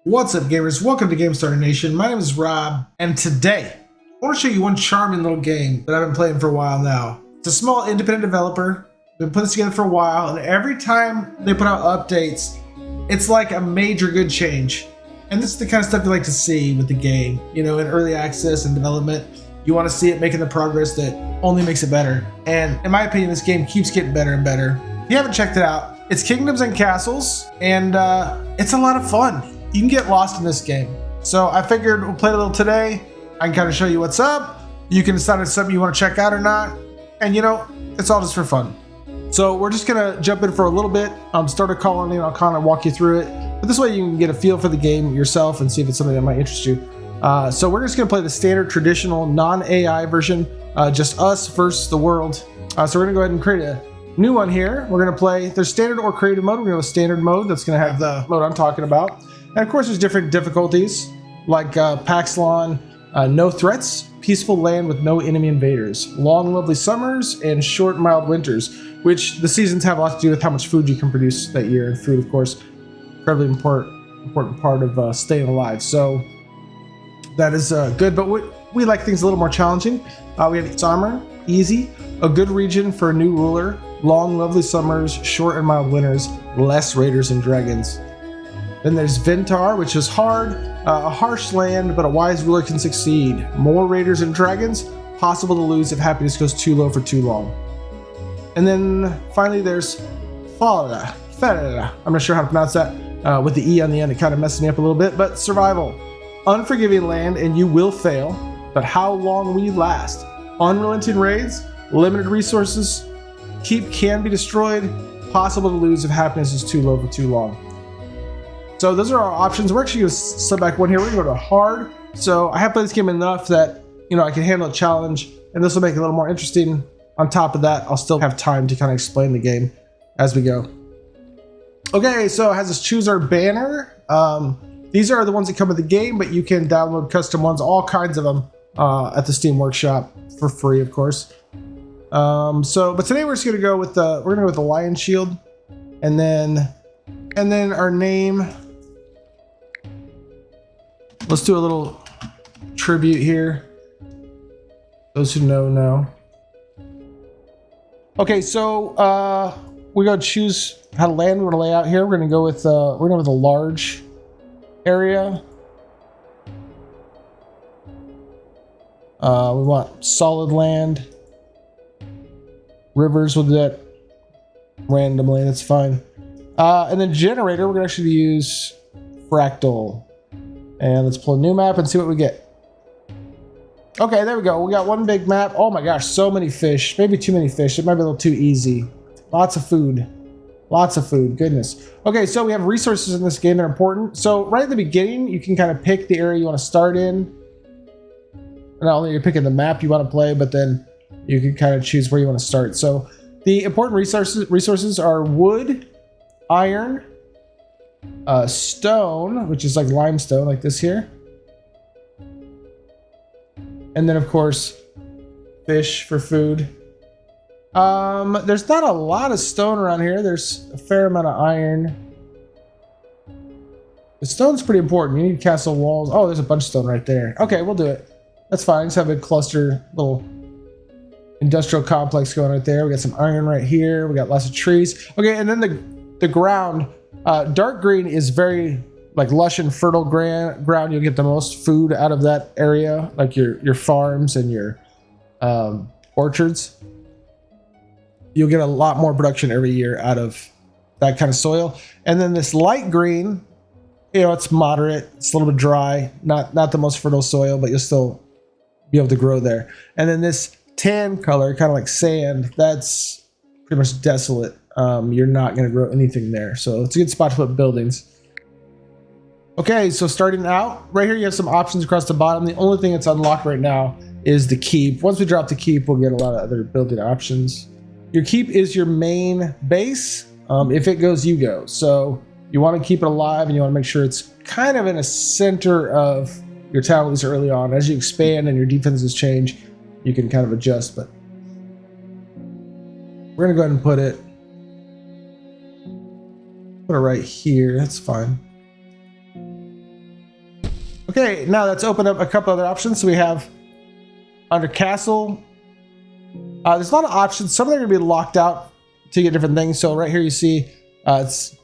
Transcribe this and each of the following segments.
What's up, gamers? Welcome to GameStarter Nation. My name is Rob, and today I want to show you one charming little game that I've been playing for a while now. It's a small independent developer. Been putting this together for a while, and every time they put out updates, it's like a major good change. And this is the kind of stuff you like to see with the game. You know, in early access and development, you want to see it making the progress that only makes it better. And in my opinion, this game keeps getting better and better. If you haven't checked it out, it's Kingdoms and Castles, and it's a lot of fun. You can get lost in this game. So I figured we'll play a little today. I can kind of show you what's up. You can decide if it's something you want to check out or not. And you know, it's all just for fun. So we're just gonna jump in for a little bit, start a colony, and I'll kind of walk you through it. But this way you can get a feel for the game yourself and see if it's something that might interest you. So we're just gonna play the standard traditional non-AI version, just us versus the world. So we're gonna go ahead and create a new one here. We're gonna play, there's standard or creative mode. We're gonna have a standard mode that's gonna have the mode I'm talking about. And of course there's different difficulties like Paxlon, no threats, peaceful land with no enemy invaders, long lovely summers, and short mild winters, which the seasons have a lot to do with how much food you can produce that year. And food, of course, incredibly important part of staying alive. So that is good, but we like things a little more challenging. We have summer, easy, a good region for a new ruler, long lovely summers, short and mild winters, less raiders and dragons. Then there's Ventar, which is hard, a harsh land, but a wise ruler can succeed. More raiders and dragons, possible to lose if happiness goes too low for too long. And then finally there's Falada. I'm not sure how to pronounce that. With the E on the end, it kind of messes me up a little bit, but survival. Unforgiving land and you will fail, but how long will you last? Unrelenting raids, limited resources, keep can be destroyed, possible to lose if happiness is too low for too long. So those are our options. We're actually going to slip back one here. We're going to go to hard. So I have played this game enough that, you know, I can handle a challenge, and this will make it a little more interesting. On top of that, I'll still have time to kind of explain the game as we go. Okay, so it has us choose our banner. These are the ones that come with the game, but you can download custom ones, all kinds of them, at the Steam Workshop for free, of course. But today we're just going to go with the lion shield, and then our name. Let's do a little tribute here. Those who know. Okay, so we're gonna choose how to land. We're gonna lay out here. We're gonna go with a large area. We want solid land. Rivers, we'll do that randomly. That's fine. And then generator, we're gonna actually use fractal. And let's pull a new map and see what we get. Okay, there we go. We got one big map. Oh my gosh, so many fish. Maybe too many fish. It might be a little too easy. Lots of food. Goodness. Okay, so we have resources in this game that are important. So right at the beginning, you can kind of pick the area you want to start in. Not only are you picking the map you want to play, but then you can kind of choose where you want to start. So the important resources are wood, iron, stone, which is like limestone, like this here. And then, of course, fish for food. There's not a lot of stone around here. There's a fair amount of iron. The stone's pretty important. You need castle walls. Oh, there's a bunch of stone right there. Okay, we'll do it. That's fine. Just have a cluster, little industrial complex going right there. We got some iron right here. We got lots of trees. Okay, and then the ground. Dark green is very like lush and fertile ground. You'll get the most food out of that area, like your farms and your orchards. You'll get a lot more production every year out of that kind of soil. And then this light green, you know, it's moderate. It's a little bit dry, not the most fertile soil, but you'll still be able to grow there. And then this tan color, kind of like sand, that's pretty much desolate. You're not going to grow anything there. So it's a good spot to put buildings. Okay, so starting out, right here you have some options across the bottom. The only thing that's unlocked right now is the keep. Once we drop the keep, we'll get a lot of other building options. Your keep is your main base. If it goes, you go. So you want to keep it alive, and you want to make sure it's kind of in a center of your town, at least early on. As you expand and your defenses change, you can kind of adjust, but we're going to go ahead and put it right here. That's fine. Okay, now let's open up a couple other options. So we have under castle, there's a lot of options. Some of them are going to be locked out to get different things. So right here you see it's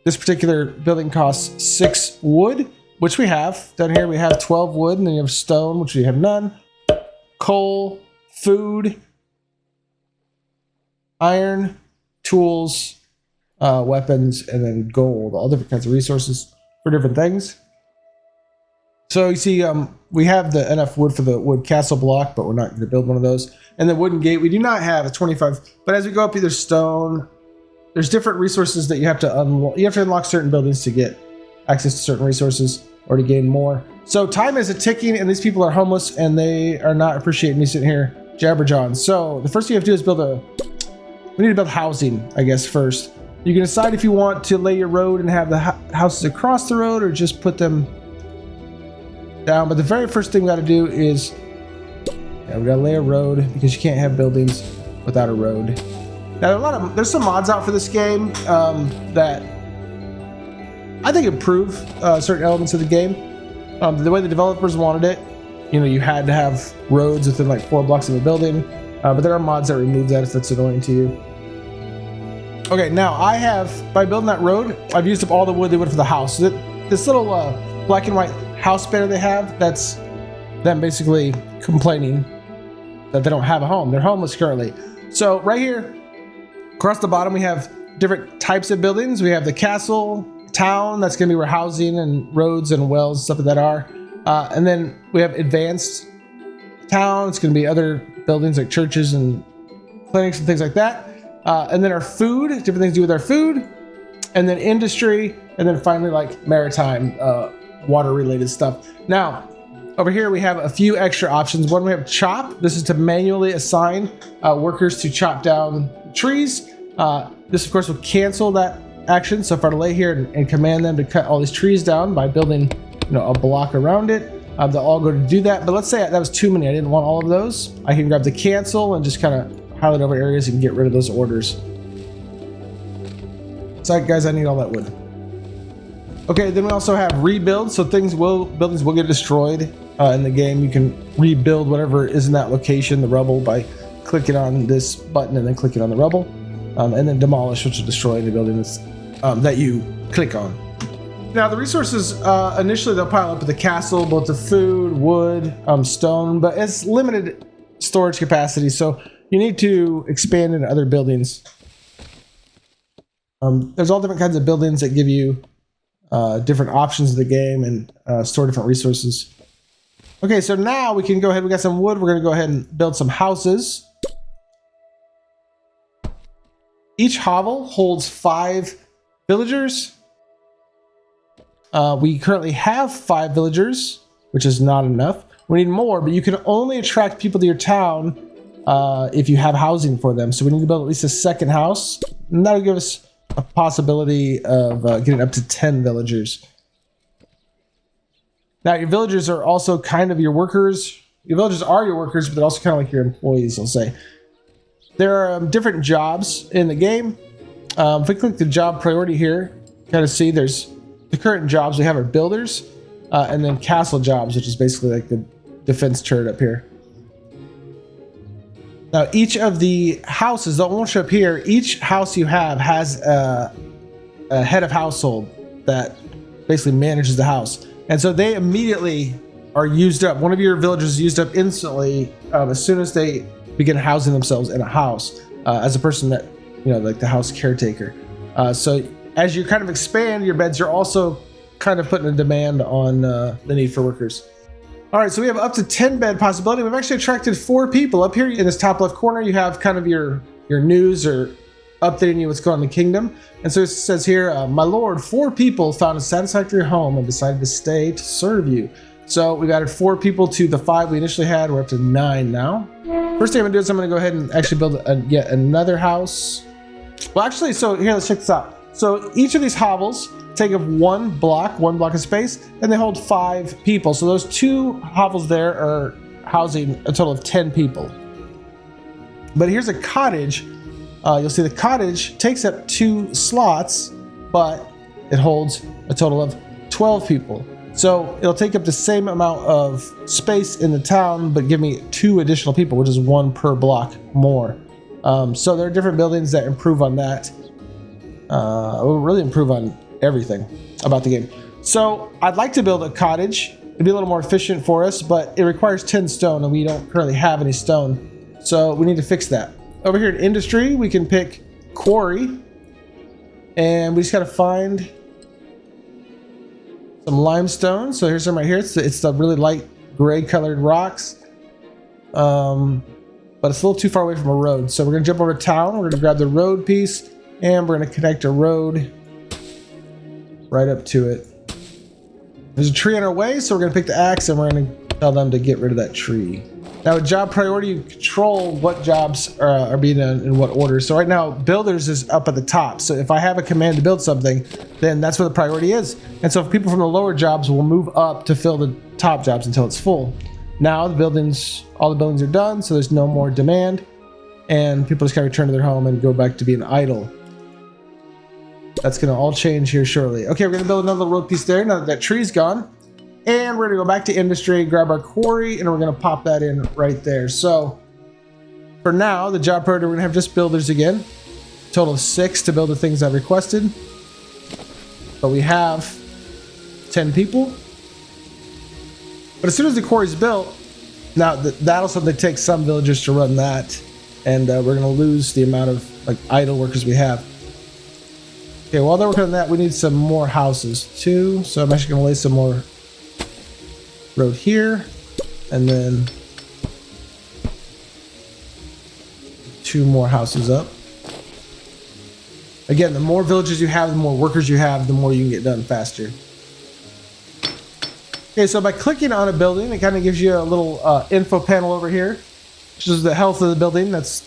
this particular building costs 6 wood, which we have. Down here we have 12 wood, and then you have stone, which we have none. Coal, food, iron, tools, weapons, and then gold. All different kinds of resources for different things. So you see, we have the enough wood for the wood castle block, but we're not going to build one of those. And the wooden gate, we do not have a 25. But as we go up, either stone, there's different resources that you have to unlock. You have to unlock certain buildings to get access to certain resources or to gain more. So time is a ticking, and these people are homeless, and they are not appreciating me sitting here jabberjawing. So the first thing you have to do is we need to build housing, I guess, first. You can decide if you want to lay your road and have the houses across the road, or just put them down. But the very first thing we got to do is we got to lay a road, because you can't have buildings without a road. Now there's some mods out for this game that I think improve certain elements of the game. The way the developers wanted it, you had to have roads within like 4 blocks of a building, but there are mods that remove that if that's annoying to you. Okay, now by building that road, I've used up all the wood they would for the house. This little black and white house banner they have, that's them basically complaining that they don't have a home. They're homeless currently. So right here, across the bottom, we have different types of buildings. We have the castle, town, that's going to be where housing and roads and wells and stuff like that are. And then we have advanced town. It's going to be other buildings like churches and clinics and things like that. And then our food, different things to do with our food. And then industry. And then finally, like maritime, water related stuff. Now, over here we have a few extra options. One, we have chop. This is to manually assign workers to chop down trees. This of course will cancel that action. So if I were to lay here and command them to cut all these trees down by building a block around it, they'll all go to do that. But let's say that was too many. I didn't want all of those. I can grab the cancel and just kind of highlight over areas and get rid of those orders. So guys, I need all that wood. Okay, then we also have rebuild. So buildings will get destroyed in the game. You can rebuild whatever is in that location, the rubble, by clicking on this button and then clicking on the rubble. And then demolish, which will destroy any building that you click on. Now the resources, initially they'll pile up at the castle, both the food, wood, stone, but it's limited storage capacity. So you need to expand into other buildings. There's all different kinds of buildings that give you different options of the game and store different resources. Okay, so now we can go ahead. We got some wood. We're going to go ahead and build some houses. Each hovel holds 5 villagers. We currently have 5 villagers, which is not enough. We need more, but you can only attract people to your town if you have housing for them. So we need to build at least a second house, and that'll give us a possibility of getting up to 10 villagers. Now your villagers are also kind of your workers. Your villagers are your workers, but they're also kind of like your employees, I'll say. There are different jobs in the game. If we click the job priority here, kind of see there's the current jobs we have are builders, and then castle jobs, which is basically like the defense turret up here. Now each of the houses, that won't show up here, each house you have has a head of household that basically manages the house. And so they immediately are used up. One of your villagers is used up instantly as soon as they begin housing themselves in a house as a person that, like the house caretaker. So as you kind of expand your beds, you're also kind of putting a demand on the need for workers. All right, so we have up to 10 bed possibility. We've actually attracted 4 people. Up here in this top left corner, you have kind of your news or updating you what's going on in the kingdom. And so it says here, my lord, 4 people found a satisfactory home and decided to stay to serve you. So we've added 4 people to the 5 we initially had. We're up to 9 now. First thing I'm gonna do is I'm gonna go ahead and actually build yet another house. Well, actually, so here, let's check this out. So each of these hovels take up one block of space, and they hold 5 people. So those 2 hovels there are housing a total of 10 people. But here's a cottage. You'll see the cottage takes up 2 slots, but it holds a total of 12 people. So it'll take up the same amount of space in the town, but give me 2 additional people, which is 1 per block more. So there are different buildings that improve on that. Will really improve on everything about the game. So I'd like to build a cottage. It'd be a little more efficient for us, but it requires 10 stone, and we don't currently have any stone. So we need to fix that. Over here in industry, we can pick quarry, and we just got to find some limestone. So here's some right here. It's the really light gray colored rocks, but it's a little too far away from a road. So we're gonna jump over to town. We're gonna grab the road piece, and we're gonna connect a road right up to it. There's a tree on our way, so we're gonna pick the axe, and we're gonna tell them to get rid of that tree. Now, with job priority, you control what jobs are being done in what order. So right now, builders is up at the top. So if I have a command to build something, then that's where the priority is. And so if people from the lower jobs will move up to fill the top jobs until it's full. Now all the buildings are done, so there's no more demand, and people just kind of return to their home and go back to being idle. That's gonna all change here shortly. Okay, we're gonna build another road piece there now that tree's gone. And we're gonna go back to industry, grab our quarry, and we're gonna pop that in right there. So for now, the job priority, we're gonna have just builders again. Total of 6 to build the things I've requested. But we have 10 people. But as soon as the quarry's built, now that'll something take some villagers to run that. And we're gonna lose the amount of like idle workers we have. Okay, while they're working on that, we need some more houses too. So I'm actually gonna lay some more road here, and then 2 more houses up. Again, the more villages you have, the more workers you have, the more you can get done faster. Okay, so by clicking on a building, it kind of gives you a little info panel over here, which is the health of the building. That's,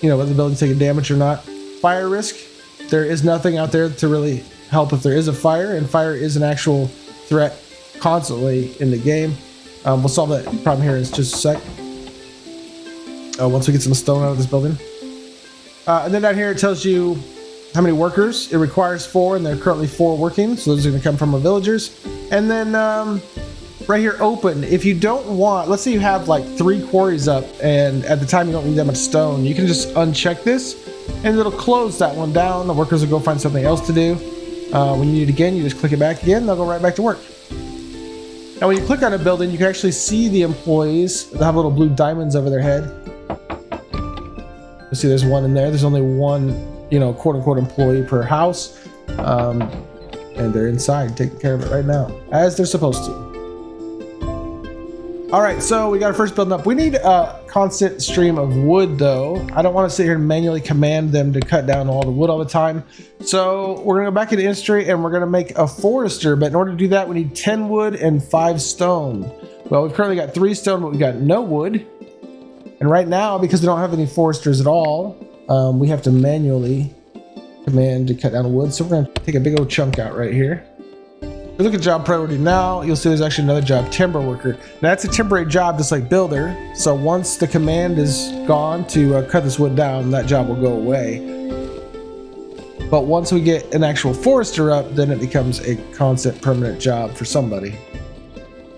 you know, whether the building's taking damage or not. Fire risk, there is nothing out there to really help if there is a fire, and fire is an actual threat constantly in the game. We'll solve that problem here in just a sec. Once we get some stone out of this building. And then down here it tells you how many workers. It requires 4, and there are currently 4 working, so those are going to come from our villagers. And then right here, open. If you don't want, let's say you have like 3 quarries up, and at the time you don't need that much stone, you can just uncheck this, and it'll close that one down. The workers will go find something else to do. When you need it again, you just click it back again, they'll go right back to work. Now, when you click on a building, you can actually see the employees. They have little blue diamonds over their head. You see there's one in there. There's only one, you know, quote unquote employee per house. And they're inside taking care of it right now, as they're supposed to. All right, so we got our first building up. We need a constant stream of wood though. I don't want to sit here and manually command them to cut down all the wood all the time. So we're gonna go back into industry, and we're gonna make a forester, but in order to do that, we need 10 wood and 5 stone. Well, we've currently got 3 stone, but we've got no wood. And right now, because we don't have any foresters at all, we have to manually command to cut down the wood. So we're gonna take a big old chunk out right here. If you look at job priority now, you'll see there's actually another job, timber worker. Now that's a temporary job just like builder. So once the command is gone to cut this wood down, that job will go away. But once we get an actual forester up, then it becomes a constant permanent job for somebody.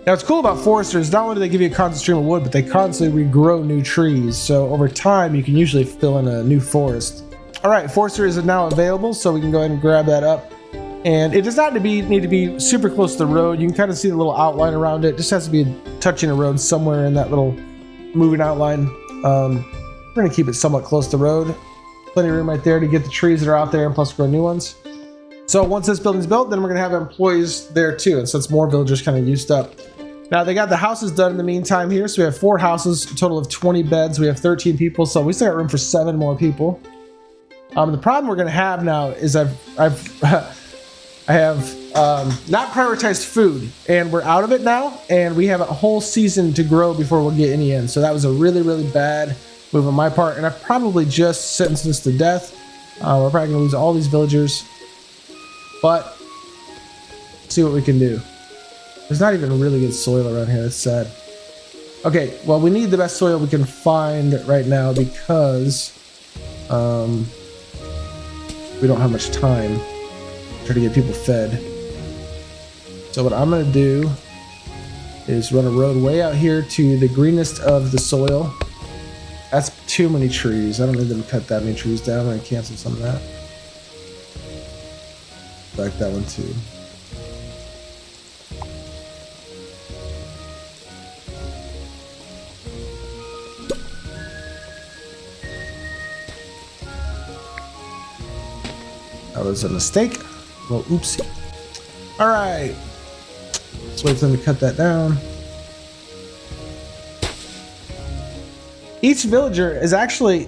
Now what's cool about foresters, not only do they give you a constant stream of wood, but they constantly regrow new trees. So over time, you can usually fill in a new forest. All right, forester is now available, so we can go ahead and grab that up. And it does not need to be super close to the road. You can kind of see the little outline around it. It just has to be touching a road somewhere in that little moving outline. We're gonna keep it somewhat close to the road. Plenty of room right there to get the trees that are out there and plus grow new ones. So once this building's built, then we're gonna have employees there too. And so it's more villagers kind of used up. Now they got the houses done in the meantime here. So we have 4 houses, a total of 20 beds. We have 13 people. So we still got room for 7 more people. The problem we're gonna have now is I have not prioritized food, and we're out of it now, and we have a whole season to grow before we'll get any in. So that was a really, really bad move on my part, and I've probably just sentenced this to death. We're probably gonna lose all these villagers, but see what we can do. There's not even really good soil around here. That's sad. Okay, well, we need the best soil we can find right now because we don't have much time to get people fed. So what I'm going to do is run a road way out here to the greenest of the soil. That's too many trees. I don't need them to cut that many trees down. I'm going to cancel some of that. Like that one too. That was a mistake. Well, oopsie. All right. Let's wait for them to cut that down. Each villager is actually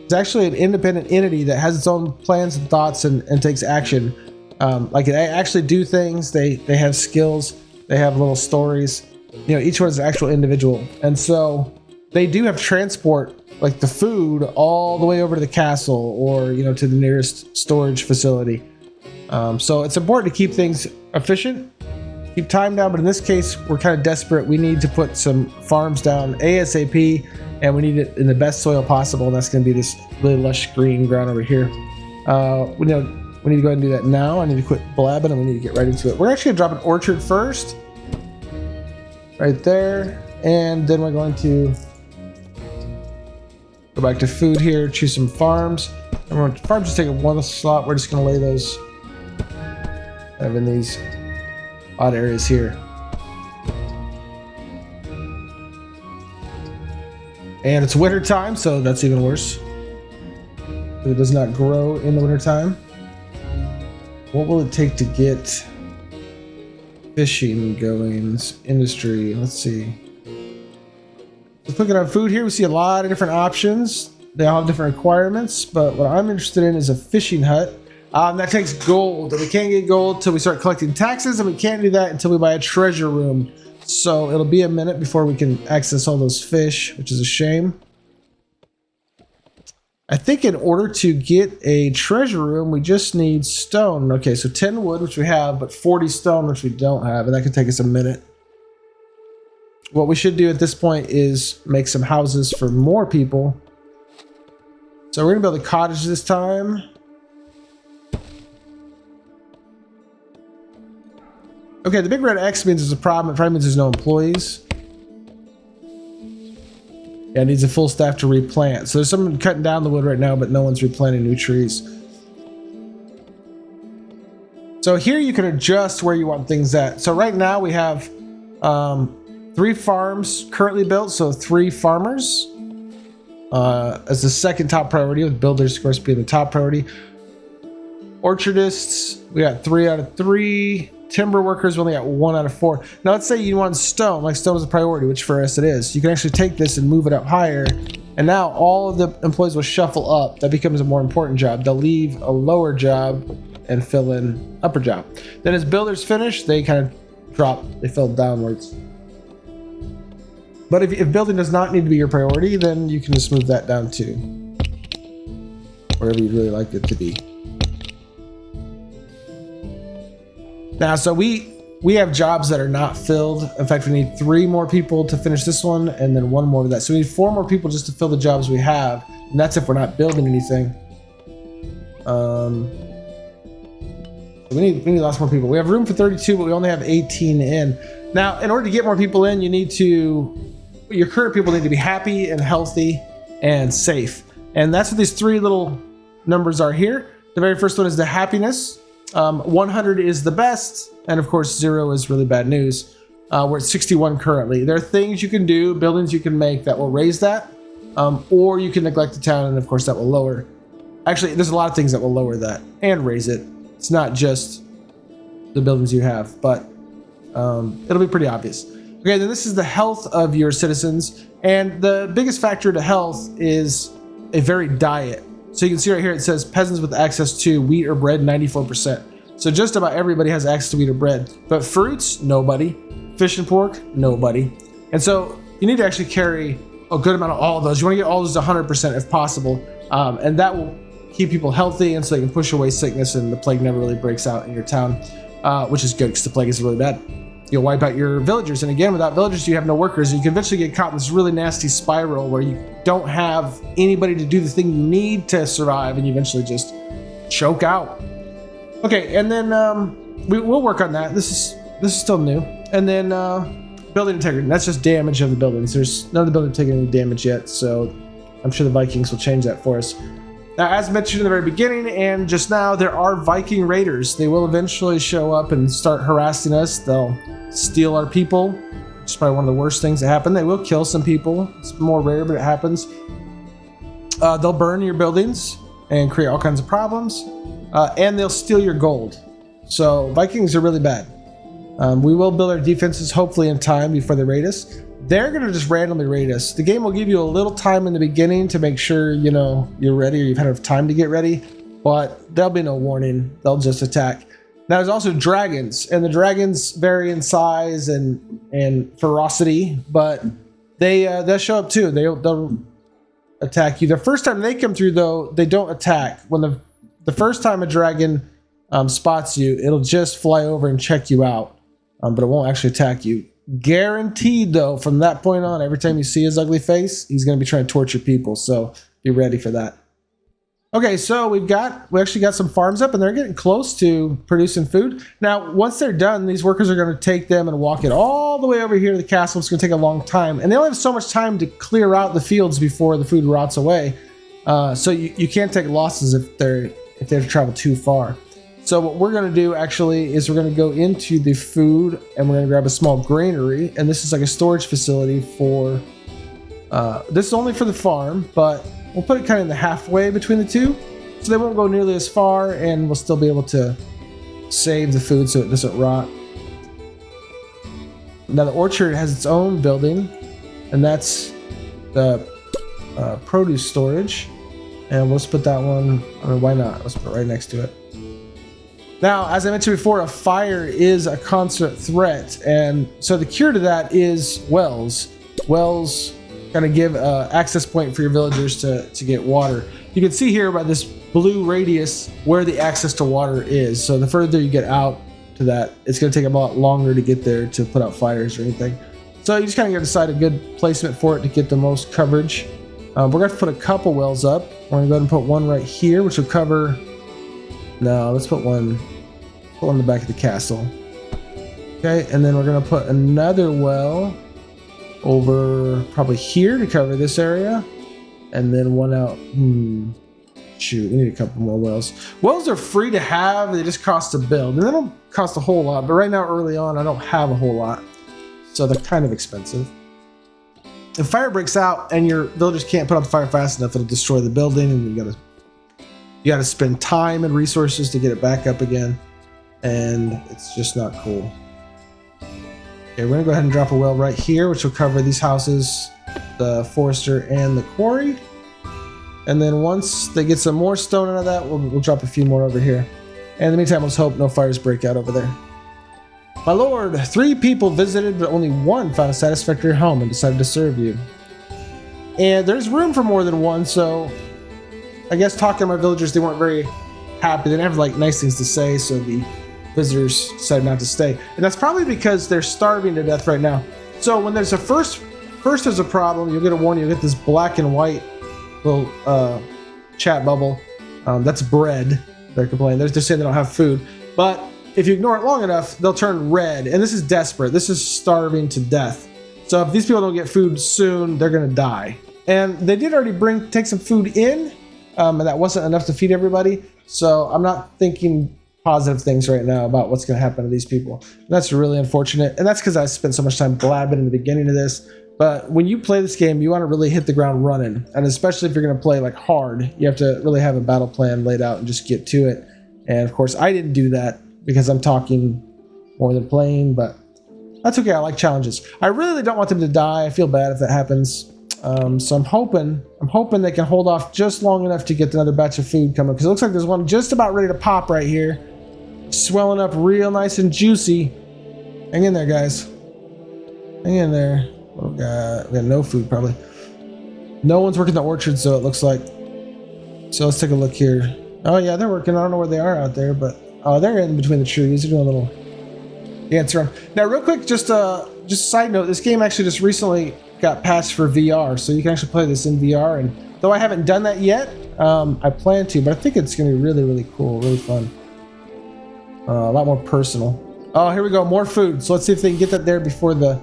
an independent entity that has its own plans and thoughts and takes action. Like they actually do things. They have skills. They have little stories. You know, each one is an actual individual, and so they do have transport, like the food, all the way over to the castle or to the nearest storage facility. So it's important to keep things efficient, keep time down. But in this case, we're kind of desperate. We need to put some farms down ASAP, and we need it in the best soil possible. And that's going to be this really lush green ground over here. We need to go ahead and do that now. I need to quit blabbing, and we need to get right into it. We're actually going to drop an orchard first, right there, and then we're going to go back to food here, choose some farms. And we're farms just take one slot. We're just going to lay those kind of in these odd areas here. And it's winter time, so that's even worse. It does not grow in the winter time. What will it take to get fishing going? This industry, let's see. Let's look at our food here. We see a lot of different options. They all have different requirements, but what I'm interested in is a fishing hut. That takes gold, and we can't get gold until we start collecting taxes, and we can't do that until we buy a treasure room. So it'll be a minute before we can access all those fish, which is a shame. I think in order to get a treasure room, we just need stone. Okay, so 10 wood, which we have, but 40 stone, which we don't have, and that could take us a minute. What we should do at this point is make some houses for more people. So we're gonna build a cottage this time. Okay, the big red X means there's a problem. It probably means there's no employees. Yeah, it needs a full staff to replant. So there's someone cutting down the wood right now, but no one's replanting new trees. So here you can adjust where you want things at. So right now we have 3 farms currently built, so 3 farmers as the second top priority, with builders of course being the top priority. Orchardists, we got 3 out of 3. Timber workers, we only got 1 out of 4. Now let's say you want stone, like stone is a priority, which for us it is. You can actually take this and move it up higher, and now all of the employees will shuffle up. That becomes a more important job. They'll leave a lower job and fill in upper job. Then as builders finish, they kind of drop, they fill downwards. But if building does not need to be your priority, then you can just move that down to wherever you'd really like it to be. Now, so we have jobs that are not filled. In fact, we need 3 more people to finish this one, and then 1 more to that. So we need 4 more people just to fill the jobs we have, and that's if we're not building anything. We need lots more people. We have room for 32, but we only have 18 in. Now, in order to get more people in, your current people need to be happy and healthy and safe. And that's what these 3 little numbers are here. The very first one is the happiness. 100 is the best, and of course 0 is really bad news. We're at 61 currently. There are things you can do, buildings you can make that will raise that, or you can neglect the town, and of course that will lower. Actually, there's a lot of things that will lower that and raise it. It's not just the buildings you have, but it'll be pretty obvious. Okay, then this is the health of your citizens, and the biggest factor to health is a varied diet. So you can see right here, it says peasants with access to wheat or bread, 94%. So just about everybody has access to wheat or bread. But fruits, nobody. Fish and pork, nobody. And so you need to actually carry a good amount of all of those. You want to get all those to 100% if possible. And that will keep people healthy, and so they can push away sickness, and the plague never really breaks out in your town, which is good because the plague is really bad. You'll wipe out your villagers, and again, without villagers you have no workers, and you can eventually get caught in this really nasty spiral where you don't have anybody to do the thing you need to survive, and you eventually just choke out. Okay, and then we'll work on that. This is this is still new. And then building integrity. That's just damage of the buildings. There's none of the buildings taking any damage yet, so I'm sure the Vikings will change that for us. Now, as mentioned in the very beginning and just now, there are Viking raiders. They will eventually show up and start harassing us. They'll steal our people, which is probably one of the worst things that happen. They will kill some people. It's more rare, but it happens. They'll burn your buildings and create all kinds of problems, and they'll steal your gold. So Vikings are really bad. We will build our defenses hopefully in time before they raid us. They're going to just randomly raid us. The game will give you a little time in the beginning to make sure, you know, you're ready or you've had enough time to get ready, but there'll be no warning. They'll just attack. Now, there's also dragons, and the dragons vary in size and ferocity, but they'll show up too. They'll attack you. The first time they come through, though, they don't attack. When the first time a dragon spots you, it'll just fly over and check you out, but it won't actually attack you. Guaranteed, though, from that point on, every time you see his ugly face, he's going to be trying to torture people, so be ready for that. Okay, so we actually got some farms up, and they're getting close to producing food. Now, once they're done, these workers are going to take them and walk it all the way over here to the castle. It's going to take a long time, and they only have so much time to clear out the fields before the food rots away. So you can't take losses if they have to travel too far. So what we're going to do actually is we're going to go into the food, and we're going to grab a small granary, and this is like a storage facility for this is only for the farm, but we'll put it kind of in the halfway between the two, so they won't go nearly as far, and we'll still be able to save the food so it doesn't rot. Now the orchard has its own building, and that's the produce storage, and let's put that one, I mean, why not? Let's put it right next to it. Now, as I mentioned before, a fire is a constant threat, and so the cure to that is wells. Wells kind of give an access point for your villagers to get water. You can see here by this blue radius where the access to water is. So the further you get out to that, it's going to take a lot longer to get there to put out fires or anything. So you just kind of got to decide a good placement for it to get the most coverage. We're going to put a couple wells up. We're going to go ahead and put one right here, which will cover... No, let's put one in the back of the castle. Okay, and then we're going to put another well over probably here to cover this area, and then one out. Shoot, we need a couple more wells. Wells are free to have, they just cost to build, and they don't cost a whole lot, but right now early on I don't have a whole lot, so they're kind of expensive. If fire breaks out and your villagers can't put out the fire fast enough, it'll destroy the building, and you gotta spend time and resources to get it back up again, and it's just not cool. Okay, we're gonna go ahead and drop a well right here, which will cover these houses, the forester and the quarry. And then once they get some more stone out of that, we'll drop a few more over here. And in the meantime, let's hope no fires break out over there. My lord, 3 people visited, but only 1 found a satisfactory home and decided to serve you. And there's room for more than 1, so I guess talking to my villagers, they weren't very happy. They didn't have like nice things to say, so the visitors decided not to stay. And that's probably because they're starving to death right now. So when there's a first there's a problem, you'll get a warning, you'll get this black and white little chat bubble. That's bread. They're complaining. They're saying they don't have food. But if you ignore it long enough, they'll turn red. And this is desperate. This is starving to death. So if these people don't get food soon, they're going to die. And they did already take some food in, and that wasn't enough to feed everybody. So I'm not thinking positive things right now about what's going to happen to these people. And that's really unfortunate. And that's because I spent so much time blabbing in the beginning of this. But when you play this game, you want to really hit the ground running. And especially if you're going to play like hard, you have to really have a battle plan laid out and just get to it. And of course, I didn't do that because I'm talking more than playing, but that's okay. I like challenges. I really don't want them to die. I feel bad if that happens. So I'm hoping they can hold off just long enough to get another batch of food coming, because it looks like there's one just about ready to pop right here. Swelling up real nice and juicy. Hang in there, guys. Hang in there. Oh god, we got no food probably. No one's working the orchard, so it looks like. So let's take a look here. Oh yeah, they're working. I don't know where they are out there, but oh, they're in between the trees. They're doing a little dance around. Now, real quick, just a side note. This game actually just recently got patched for VR, so you can actually play this in VR. And though I haven't done that yet, I plan to, but I think it's gonna be really, really cool, really fun. A lot more personal. Oh, here we go. More food. So let's see if they can get that there before the...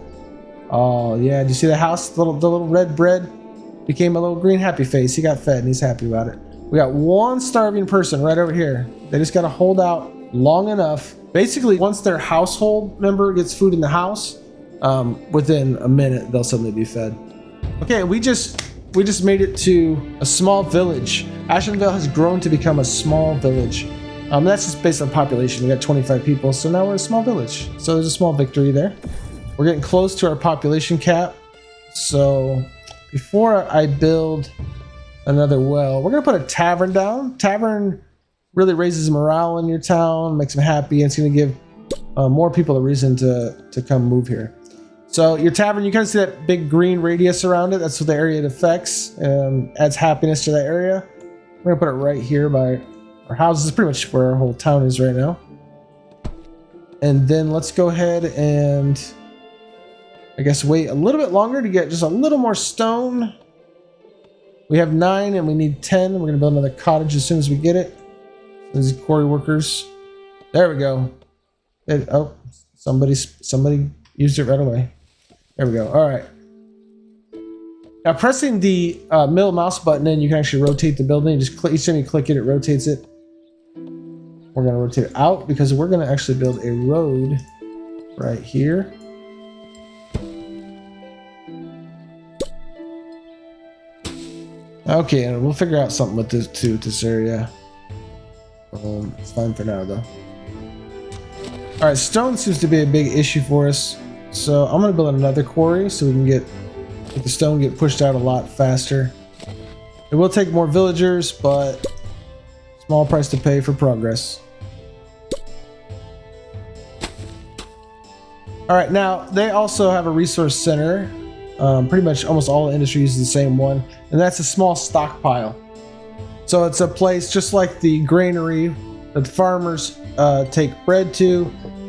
Oh, yeah. Do you see the house? The little red bread became a little green happy face. He got fed and he's happy about it. We got one starving person right over here. They just got to hold out long enough. Basically, once their household member gets food in the house, within a minute, they'll suddenly be fed. Okay, we just made it to a small village. Ashlandville has grown to become a small village. That's just based on population. We got 25 people, so now we're a small village. So there's a small victory there. We're getting close to our population cap. So before I build another well, we're gonna put a tavern down. Tavern really raises morale in your town, makes them happy, and it's gonna give more people a reason to come move here. So your tavern, you kind of see that big green radius around it. That's what the area it affects. Adds happiness to that area. We're gonna put it right here by our houses. Is pretty much where our whole town is right now. And then let's go ahead and I guess wait a little bit longer to get just a little more stone. We have 9 and we need 10. We're gonna build another cottage as soon as we get it. These quarry workers. There we go. Oh, somebody used it right away. There we go. All right. Now pressing the middle mouse button in, you can actually rotate the building. Just click, each time you click it, it rotates it. We're gonna rotate it out because we're gonna actually build a road right here. Okay, and we'll figure out something with this too, this area. It's fine for now though. All right, stone seems to be a big issue for us. So I'm gonna build another quarry so we can get the stone get pushed out a lot faster. It will take more villagers, but small price to pay for progress. All right, now they also have a resource center. Pretty much almost all the industry uses the same one, and that's a small stockpile. So it's a place just like the granary that the farmers take bread to.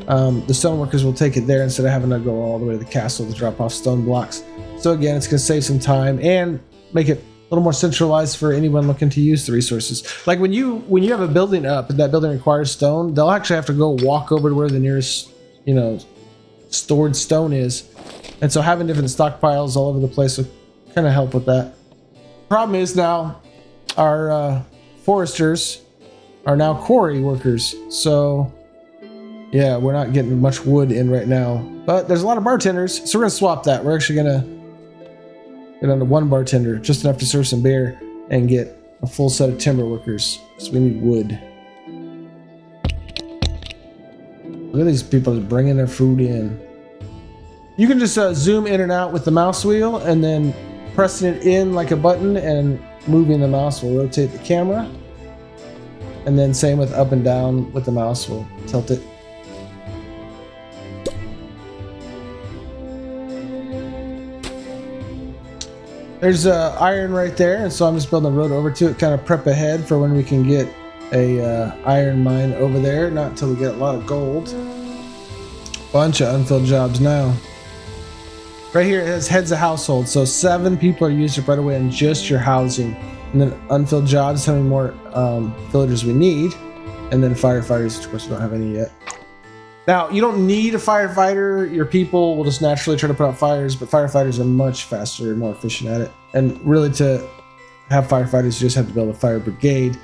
The stoneworkers will take it there instead of having to go all the way to the castle to drop off stone blocks. So again, it's going to save some time and make it a little more centralized for anyone looking to use the resources. Like when you have a building up and that building requires stone, they'll actually have to go walk over to where the nearest, stored stone is. And so having different stockpiles all over the place will kind of help with that. Problem is now our foresters are now quarry workers. So yeah, we're not getting much wood in right now, but there's a lot of bartenders. So we're going to swap that. We're actually going to get on to one bartender, just enough to serve some beer and get a full set of timber workers. So we need wood. Look at these people just bringing their food in. You can just zoom in and out with the mouse wheel, and then pressing it in like a button and moving the mouse will rotate the camera. And then same with up and down with the mouse will tilt it. There's iron right there, and so I'm just building a road over to it, kind of prep ahead for when we can get a iron mine over there. Not until we get a lot of gold. Bunch of unfilled jobs now. Right here it has heads of household, so 7 people are used up right away in just your housing. And then unfilled jobs, how many more villagers we need. And then firefighters, of course we don't have any yet. Now, you don't need a firefighter. Your people will just naturally try to put out fires, but firefighters are much faster and more efficient at it. And really to have firefighters, you just have to build a fire brigade.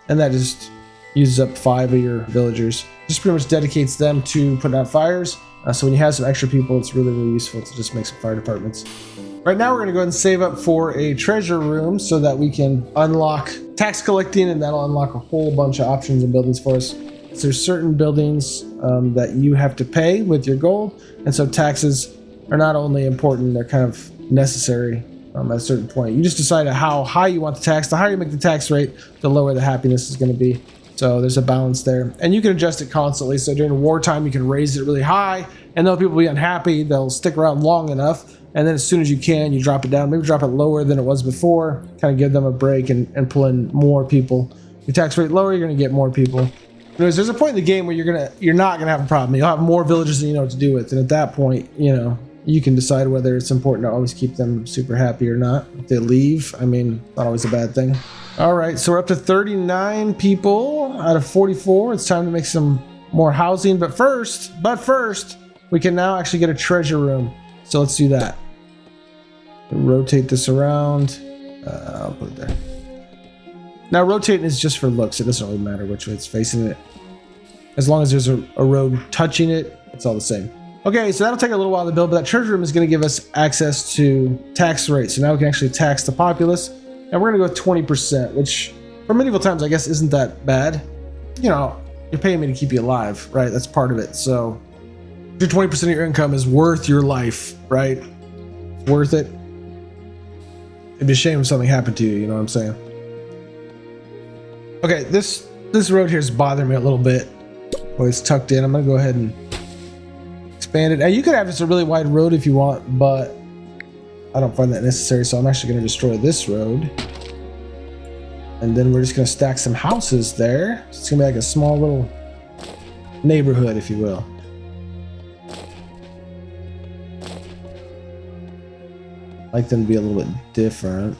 And that just uses up 5 of your villagers. Just pretty much dedicates them to putting out fires. So when you have some extra people, it's really, really useful to just make some fire departments. Right now, we're going to go ahead and save up for a treasure room so that we can unlock tax collecting, and that'll unlock a whole bunch of options and buildings for us. So there's certain buildings that you have to pay with your gold, and so taxes are not only important, they're kind of necessary at a certain point. You just decide how high you want the tax. The higher you make the tax rate, the lower the happiness is going to be. So there's a balance there, and you can adjust it constantly. So during wartime, you can raise it really high, and though people be unhappy, they'll stick around long enough. And then as soon as you can, you drop it down. Maybe drop it lower than it was before. Kind of give them a break and pull in more people. Your tax rate lower, you're going to get more people. Anyways, there's a point in the game where you're not going to have a problem. You'll have more villagers than you know what to do with, and at that point, you can decide whether it's important to always keep them super happy or not. If they leave, not always a bad thing. All right, so we're up to 39 people out of 44. It's time to make some more housing. But first, we can now actually get a treasure room. So let's do that. Rotate this around. I'll put it there. Now rotating is just for looks. It doesn't really matter which way it's facing it. As long as there's a road touching it, it's all the same. Okay, so that'll take a little while to build, but that treasure room is going to give us access to tax rates. So now we can actually tax the populace. And we're going to go with 20%, which for medieval times, I guess, isn't that bad. You know, you're paying me to keep you alive, right? That's part of it. So your 20% of your income is worth your life, right? It's worth it. It'd be a shame if something happened to you, you know what I'm saying? Okay, this road here is bothering me a little bit. Well, it's tucked in. I'm going to go ahead and expand it. Now, you could have just a really wide road if you want, but I don't find that necessary, so I'm actually going to destroy this road. And then we're just going to stack some houses there. So it's going to be like a small little neighborhood, if you will. I like them to be a little bit different.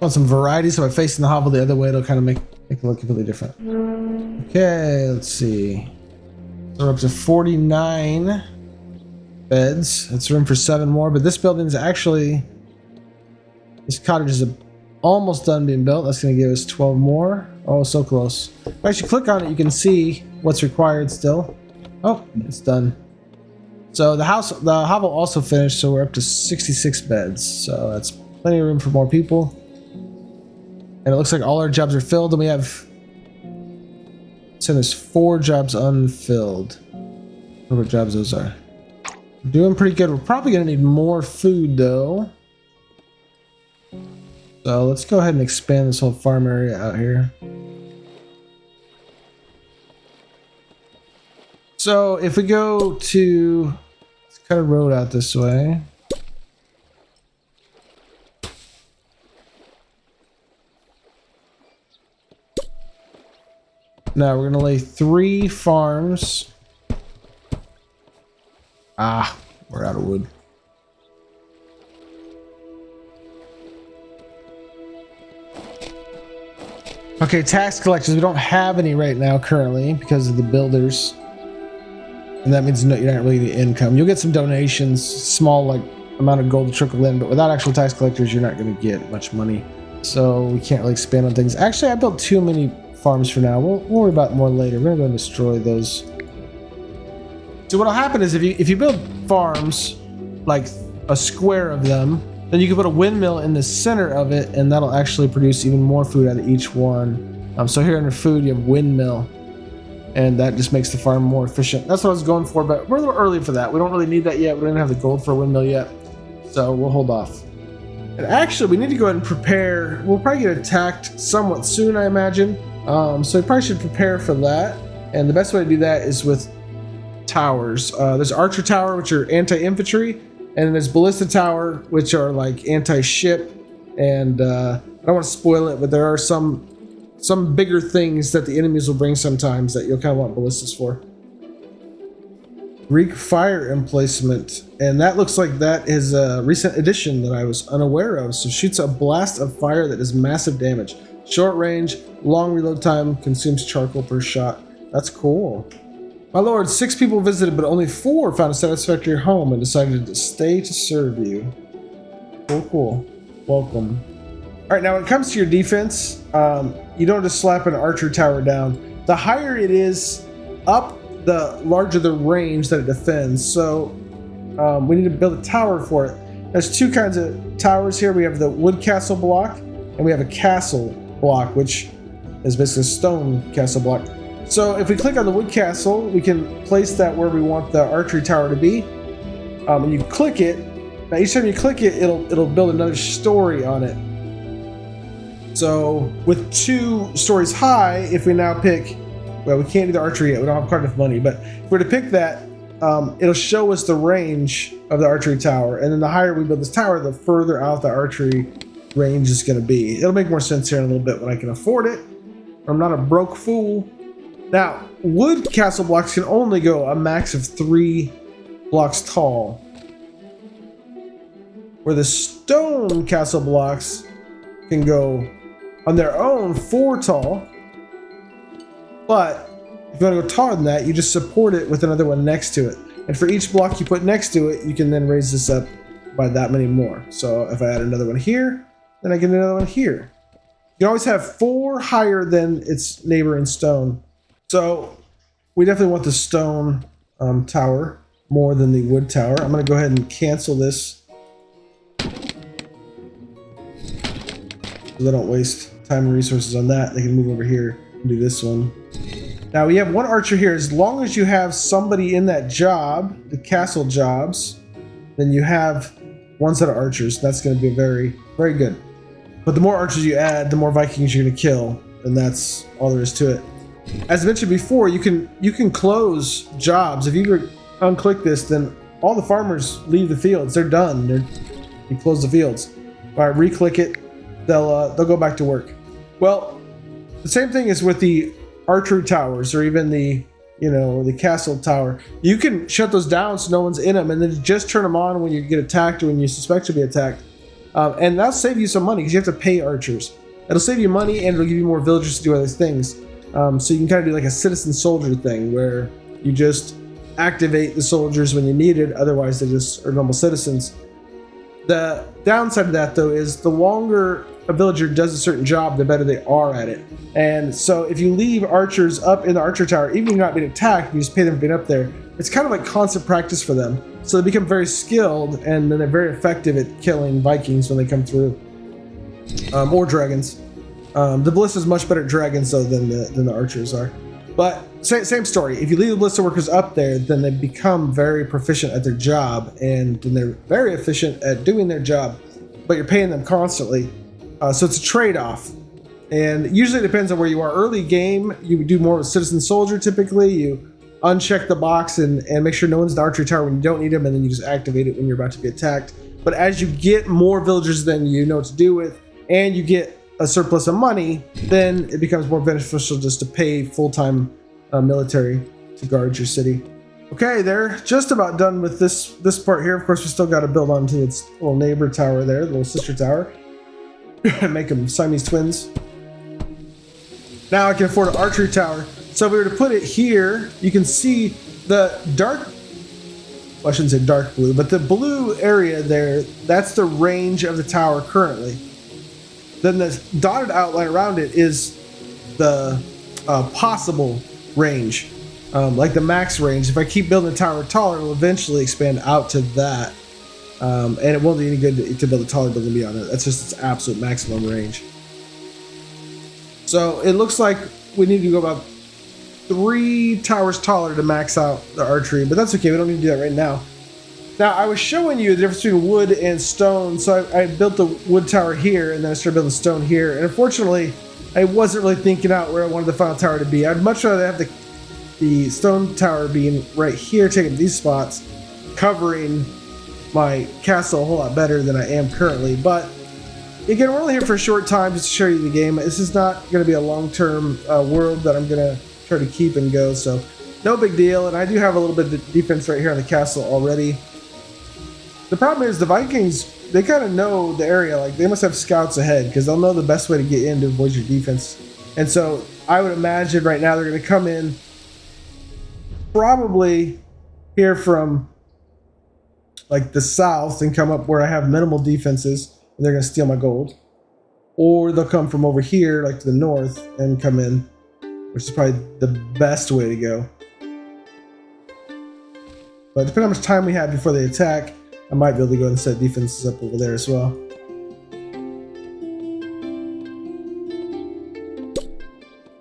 Want some variety, so by facing the hovel the other way, it'll kind of make it look completely different. Okay, let's see. So we're up to 49 beds. That's room for 7 more, but this building is actually, this cottage is almost done being built. That's going to give us 12 more. Oh, so close. If I actually click on it, you can see what's required still. Oh, it's done. So the hovel also finished, so we're up to 66 beds. So that's plenty of room for more people. And it looks like all our jobs are filled, and we have, so there's 4 jobs unfilled. Whatever jobs those are. We're doing pretty good. We're probably going to need more food, though. So let's go ahead and expand this whole farm area out here. So if we go to, let's cut a road out this way. Now we're gonna lay 3 farms. Ah, we're out of wood. Okay, tax collectors. We don't have any right now currently because of the builders. And that means you're not really getting income. You'll get some donations, small like amount of gold to trickle in, but without actual tax collectors, you're not gonna get much money. So we can't really expand on things. Actually, I built too many farms for now. We'll worry about more later. We're gonna go and destroy those. So what'll happen is if you build farms, like a square of them, then you can put a windmill in the center of it, and that'll actually produce even more food out of each one. So here under food, you have windmill, and that just makes the farm more efficient. That's what I was going for, but we're a little early for that. We don't really need that yet. We don't have the gold for a windmill yet, so we'll hold off. And actually, we need to go ahead and prepare. We'll probably get attacked somewhat soon, I imagine. So we probably should prepare for that. And the best way to do that is with towers. There's Archer Tower, which are anti-infantry, and then there's Ballista Tower, which are like anti-ship. And I don't want to spoil it, but there are some bigger things that the enemies will bring sometimes that you'll kind of want ballistas for. Greek fire emplacement, and that looks like that is a recent addition that I was unaware of. So shoots a blast of fire that does massive damage. Short range, long reload time, consumes charcoal per shot. That's cool. My lord, 6 people visited, but only 4 found a satisfactory home and decided to stay to serve you. Cool. Welcome. All right, now when it comes to your defense, you don't just slap an archer tower down. The higher it is up, the larger the range that it defends. So we need to build a tower for it. There's 2 kinds of towers here. We have the wood castle block, and we have a castle block, which is basically a stone castle block. So if we click on the wood castle, we can place that where we want the archery tower to be. And you click it. Now each time you click it, it'll build another story on it. So with 2 stories high, if we now pick, well, we can't do the archery yet. We don't have quite enough money, but if we're to pick that, it'll show us the range of the archery tower. And then the higher we build this tower, the further out the archery range is going to be. It'll make more sense here in a little bit when I can afford it. I'm not a broke fool. Now, wood castle blocks can only go a max of 3 blocks tall, where the stone castle blocks can go on their own 4 tall. But if you want to go taller than that, you just support it with another one next to it. And for each block you put next to it, you can then raise this up by that many more. So if I add another one here, then I get another one here. You can always have 4 higher than its neighbor in stone. So we definitely want the stone tower more than the wood tower. I'm going to go ahead and cancel this so they don't waste time and resources on that. They can move over here and do this one. Now we have 1 archer here. As long as you have somebody in that job, the castle jobs, then you have 1 set of archers. That's going to be very, very good. But the more archers you add, the more Vikings you're going to kill, and that's all there is to it. As I mentioned before, you can close jobs. If you unclick this, then all the farmers leave the fields. They're done. You close the fields. All right, re-click it. They'll go back to work. Well, the same thing is with the archery towers, or even the castle tower. You can shut those down so no one's in them, and then just turn them on when you get attacked or when you suspect you'll be attacked. And that'll save you some money because you have to pay archers. It'll save you money and it'll give you more villagers to do other things. So you can kind of do like a citizen soldier thing where you just activate the soldiers when you need it. Otherwise, they just are normal citizens. The downside of that, though, is the longer a villager does a certain job, the better they are at it. And so if you leave archers up in the archer tower, even if you're not being attacked, you just pay them for being up there. It's kind of like constant practice for them. So they become very skilled, and then they're very effective at killing Vikings when they come through, or dragons. The bliss is much better at dragons though than the archers are. But same story. If you leave the blister workers up there, then they become very proficient at their job, and then they're very efficient at doing their job. But you're paying them constantly, so it's a trade-off. And usually it depends on where you are. Early game, you do more of a citizen soldier. Typically, you uncheck the box and make sure no one's in the archery tower when you don't need them, and then you just activate it when you're about to be attacked. But as you get more villagers than you know what to do with, and you get a surplus of money, then it becomes more beneficial just to pay full-time military to guard your city. Okay, they're just about done with this part here. Of course, we still got to build onto its little neighbor tower there, little sister tower, and make them Siamese twins. Now I can afford an archery tower. So if we were to put it here, you can see the dark, well, I shouldn't say dark blue, but the blue area there, that's the range of the tower currently. Then the dotted outline around it is the possible range, like the max range. If I keep building the tower taller, it will eventually expand out to that. And it won't be any good to build a taller building beyond it. That's just its absolute maximum range. So it looks like we need to go about 3 towers taller to max out the archery, but that's okay. We don't need to do that right now. Now, I was showing you the difference between wood and stone, so I built the wood tower here, and then I started building stone here. And unfortunately, I wasn't really thinking out where I wanted the final tower to be. I'd much rather have the stone tower being right here, taking these spots, covering my castle a whole lot better than I am currently. But again, we're only here for a short time just to show you the game. This is not going to be a long-term world that I'm going to try to keep and go, so no big deal. And I do have a little bit of defense right here on the castle already. The problem is the Vikings, they kind of know the area. Like, they must have scouts ahead because they'll know the best way to get in to avoid your defense. And so I would imagine right now they're going to come in probably here from like the south and come up where I have minimal defenses, and they're going to steal my gold. Or they'll come from over here, like to the north, and come in, which is probably the best way to go. But depending on how much time we have before they attack, I might be able to go and set defenses up over there as well.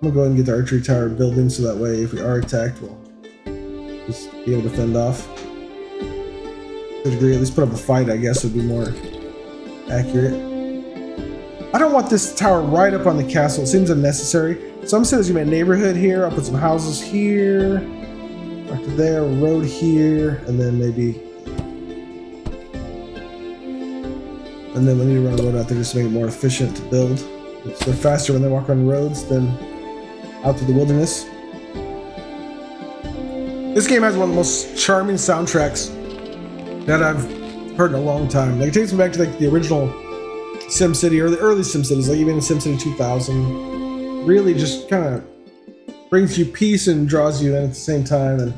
I'm gonna go ahead and get the archery tower building so that way if we are attacked, we'll just be able to fend off. To a degree, at least put up a fight, I guess, would be more accurate. I don't want this tower right up on the castle. It seems unnecessary. So I'm saying there's gonna be a neighborhood here. I'll put some houses here, back to there, a road here, and then maybe. And then we need to run a road out there just to make it more efficient to build. So they're faster when they walk on roads than out through the wilderness. This game has one of the most charming soundtracks that I've heard in a long time. Like, it takes me back to like the original SimCity or the early SimCities, like even SimCity 2000. Really just kind of brings you peace and draws you in at the same time. And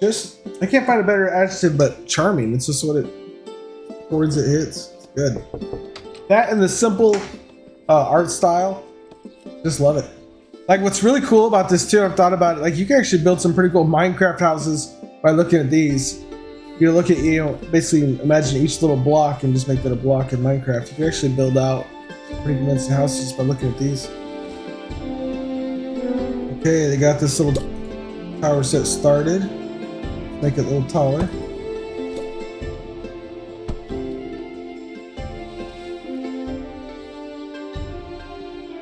just, I can't find a better adjective but charming. It's just what it, words it hits. It's good. That and the simple art style, just love it. Like, what's really cool about this too, I've thought about it, like you can actually build some pretty cool Minecraft houses by looking at these. You look at, you know, basically imagine each little block and just make that a block in Minecraft. You can actually build out pretty convincing houses by looking at these. Okay, they got this little tower set started. Make it a little taller.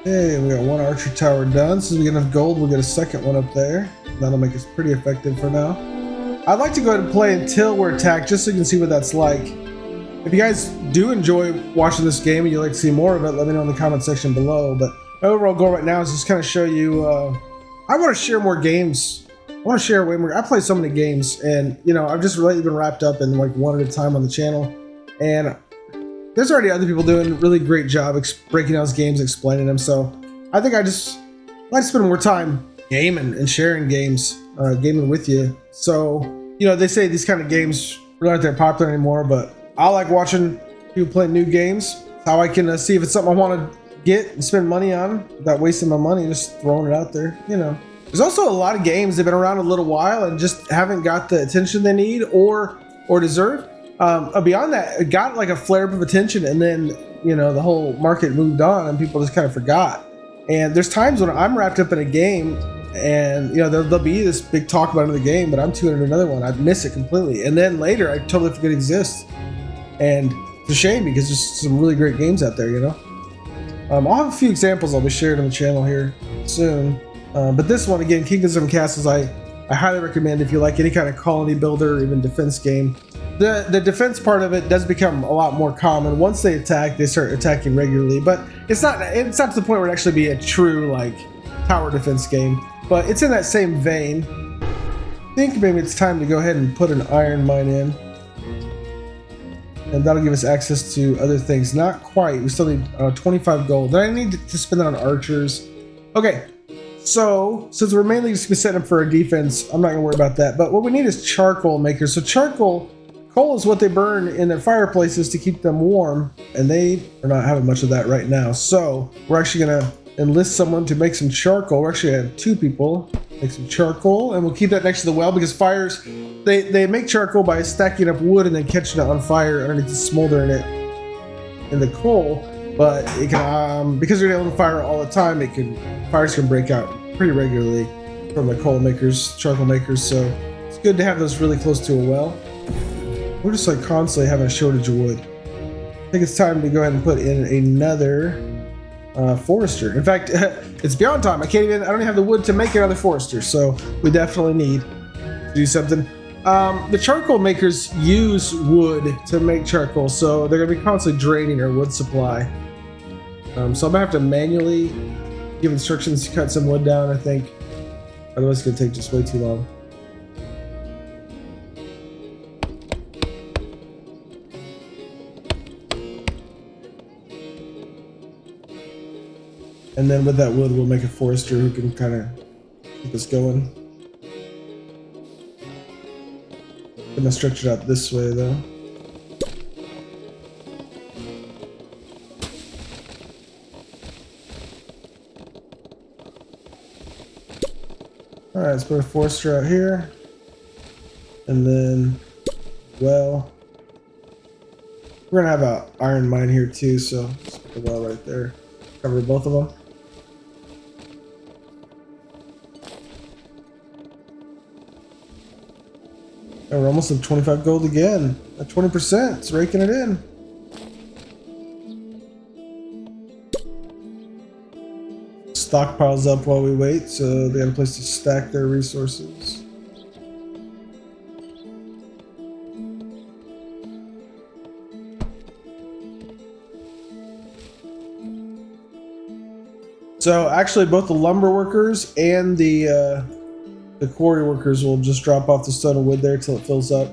Okay, we got one archery tower done. Since we get enough gold, we'll get a second one up there. That'll make us pretty effective for now. I'd like to go ahead and play until we're attacked, just so you can see what that's like. If you guys do enjoy watching this game and you'd like to see more of it, let me know in the comment section below. But my overall goal right now is just kind of show you, I want to share more games. I want to share way more. I play so many games, and you know, I've just really been wrapped up in like one at a time on the channel. And there's already other people doing a really great job breaking down those games, explaining them. So I think I just like to spend more time gaming and sharing games, gaming with you. So, you know, they say these kind of games really aren't that popular anymore, but I like watching people play new games. It's how I can see if it's something I want to get and spend money on without wasting my money, just throwing it out there, you know. There's also a lot of games that have been around a little while and just haven't got the attention they need or deserve. Beyond that, it got like a flare up of attention, and then, you know, the whole market moved on and people just kind of forgot. And there's times when I'm wrapped up in a game and, you know, there'll be this big talk about another game, but I'm tuned into another one. I'd miss it completely. And then later I totally forget it exists. And it's a shame because there's some really great games out there, you know. I'll have a few examples I'll be sharing on the channel here soon. But this one, again, Kingdoms and Castles, I highly recommend if you like any kind of colony builder or even defense game. The defense part of it does become a lot more common. Once they attack, they start attacking regularly, but it's not to the point where it actually be a true like tower defense game, but it's in that same vein. I think maybe it's time to go ahead and put an iron mine in, and that'll give us access to other things. Not quite, we still need 25 gold. Then I need to spend that on archers. Okay, so since we're mainly just gonna be setting up for a defense, I'm not gonna worry about that, but what we need is charcoal makers. So coal is what they burn in their fireplaces to keep them warm, and they are not having much of that right now. So we're actually gonna enlist someone to make some charcoal. We're actually gonna have 2 people make some charcoal, and we'll keep that next to the well because fires, they make charcoal by stacking up wood and then catching it on fire underneath the smolder in the coal. But it can, because you're able to fire all the time, fires can break out pretty regularly from the coal makers, charcoal makers. So it's good to have those really close to a well. We're just like constantly having a shortage of wood. I think it's time to go ahead and put in another forester. In fact, it's beyond time. I don't even have the wood to make another forester, so we definitely need to do something. The charcoal makers use wood to make charcoal, so they're gonna be constantly draining our wood supply. So I'm gonna have to manually give instructions to cut some wood down, I think. Otherwise it's gonna take just way too long. And then with that wood, we'll make a forester who can kind of keep us going. I'm gonna stretch it out this way though. All right, let's put a forester out here. And then, well, we're gonna have an iron mine here too, so let's put the well right there. Cover both of them. And we're almost at 25 gold again. At 20%, it's raking it in. Stockpiles up while we wait, so they have a place to stack their resources. So actually both the lumber workers and the the quarry workers will just drop off the stone and wood there till it fills up.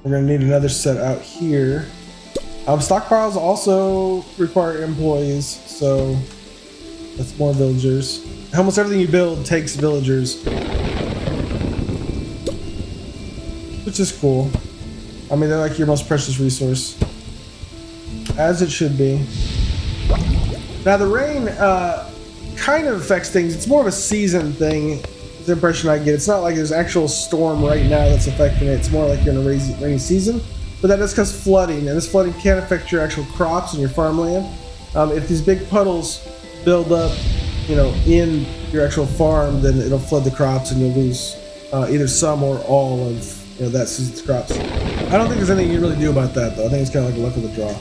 We're gonna need another set out here. Stockpiles also require employees, so that's more villagers. Almost everything you build takes villagers, which is cool. I mean, they're like your most precious resource, as it should be. Now the rain kind of affects things. It's more of a season thing. It's the impression I get. It's not like there's actual storm right now that's affecting it. It's more like you're in a rainy season. But that is because flooding, and this flooding can affect your actual crops and your farmland. If these big puddles build up, you know, in your actual farm, then it'll flood the crops, and you'll lose either some or all of, you know, that season's crops. I don't think there's anything you really do about that, though. I think it's kind of like a luck of the draw.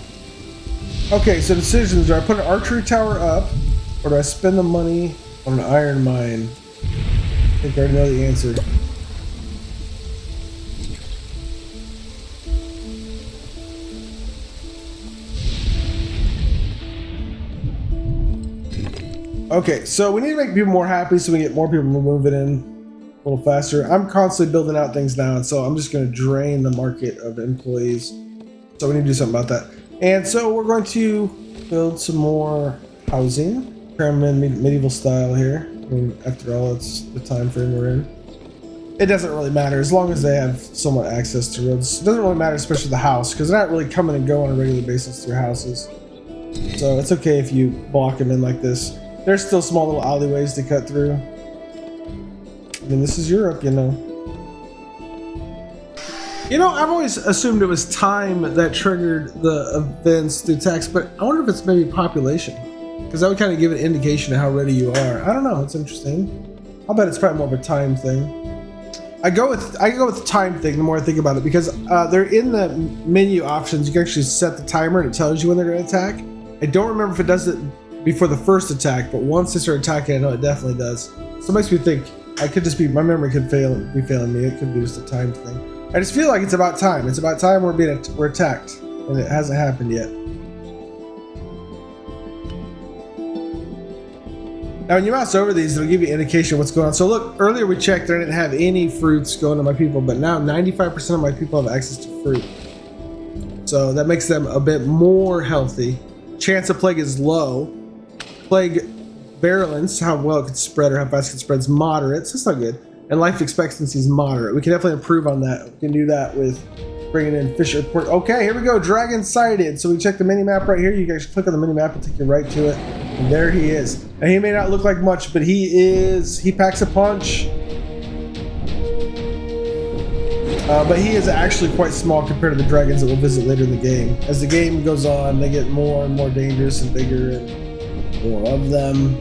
Okay, so decisions: do I put an archery tower up, or do I spend the money on an iron mine? I think I already know the answer. Okay, so we need to make people more happy so we get more people moving in a little faster. I'm constantly building out things now, and so I'm just going to drain the market of employees. So we need to do something about that. And so we're going to build some more housing. Cram in medieval style here. I mean, after all, it's the time frame we're in. It doesn't really matter as long as they have somewhat access to roads. It doesn't really matter, especially the house, because they're not really coming and going on a regular basis through houses. So it's okay if you block them in like this. There's still small little alleyways to cut through. I mean, this is Europe, you know. You know, I've always assumed it was time that triggered the events through text, but I wonder if it's maybe population, because that would kind of give an indication of how ready you are. I don't know. It's interesting. I'll bet it's probably more of a time thing. I go with the time thing the more I think about it, because they're in the menu options. You can actually set the timer and it tells you when they're going to attack. I don't remember if it does it before the first attack, but once they start attacking, I know it definitely does. So it makes me think I could just be, my memory could be failing me. It could be just a time thing. I just feel like it's about time. It's about time we're attacked, and it hasn't happened yet. Now, when you mouse over these, it'll give you an indication of what's going on. So look, earlier we checked, I didn't have any fruits going to my people, but now 95% of my people have access to fruit. So that makes them a bit more healthy. Chance of plague is low. Plague virulence, how well it could spread or how fast it could spread, is moderate, so it's not good. And life expectancy is moderate. We can definitely improve on that. We can do that with bringing in fish report. Okay, here we go, dragon sighted. So we check the mini map right here. You guys click on the mini map and take you right to it. And there he is. And he may not look like much, but he packs a punch. But he is actually quite small compared to the dragons that we'll visit later in the game. As the game goes on, they get more and more dangerous and bigger and more of them.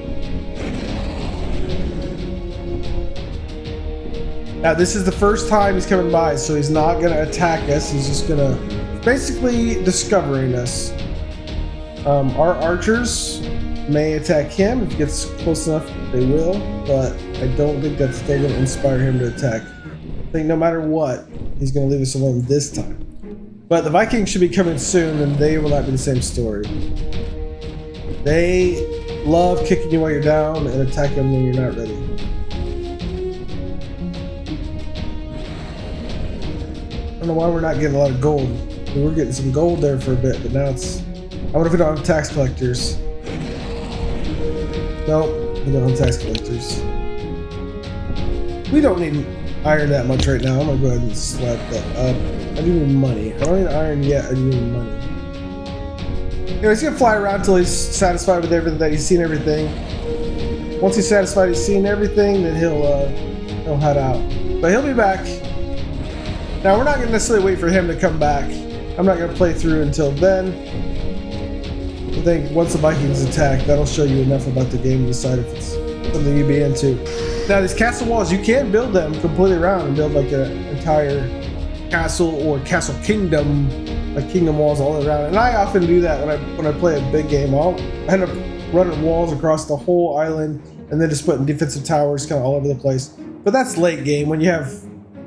Now, this is the first time he's coming by, so he's not going to attack us. He's just going to basically discovering us. Our archers may attack him. If he gets close enough, they will, but I don't think that's still going to inspire him to attack. I think no matter what, he's going to leave us alone this time. But the Vikings should be coming soon, and they will not be the same story. They love kicking you while you're down and attacking when you're not ready. I don't know why we're not getting a lot of gold. We were getting some gold there for a bit, but now it's... I wonder if we don't have tax collectors. Nope, we don't have tax collectors. We don't need iron that much right now. I'm gonna go ahead and slap that up. I do need money. I don't need iron yet, I do need money. Anyway, he's gonna fly around until he's satisfied with everything, that he's seen everything. Once he's satisfied he's seen everything, then he'll head out. But he'll be back. Now, we're not gonna necessarily wait for him to come back. I'm not gonna play through until then. I think once the Vikings attack, that'll show you enough about the game to decide if it's something you'd be into. Now, these castle walls, you can build them completely around and build like an entire castle or castle kingdom, like kingdom walls all around. And I often do that when I play a big game. I'll end up running walls across the whole island and then just putting defensive towers kind of all over the place. But that's late game when you have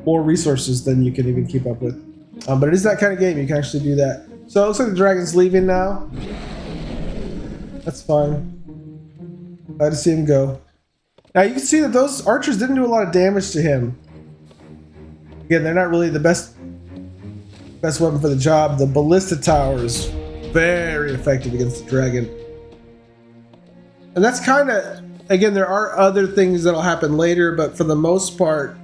more resources than you can even keep up with. But it is that kind of game. You can actually do that. So it looks like the dragon's leaving now. That's fine. Glad to see him go. Now you can see that those archers didn't do a lot of damage to him. Again, they're not really the best weapon for the job. The ballista tower is very effective against the dragon. And that's kind of, again, there are other things that'll happen later, but for the most part,